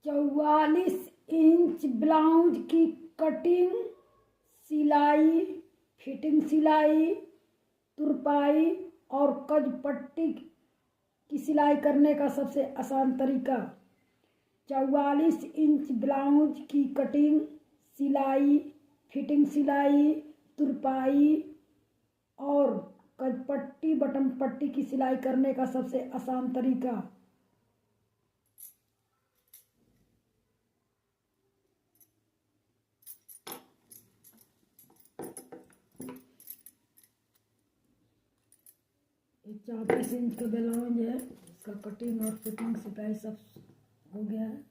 44 inch blouse की cutting, सिलाई, fitting सिलाई, तुरपाई और कज पट्टी की सिलाई करने का सबसे आसान तरीका। 44 इंच ब्लाउज की कटिंग, सिलाई, फिटिंग सिलाई, तुरपाई और कज पट्टी बटन पट्टी की सिलाई करने का सबसे आसान तरीका। ये 34 इंच का ब्लाउज है, इसका कटिंग और फिटिंग सिलाई सब हो गया है।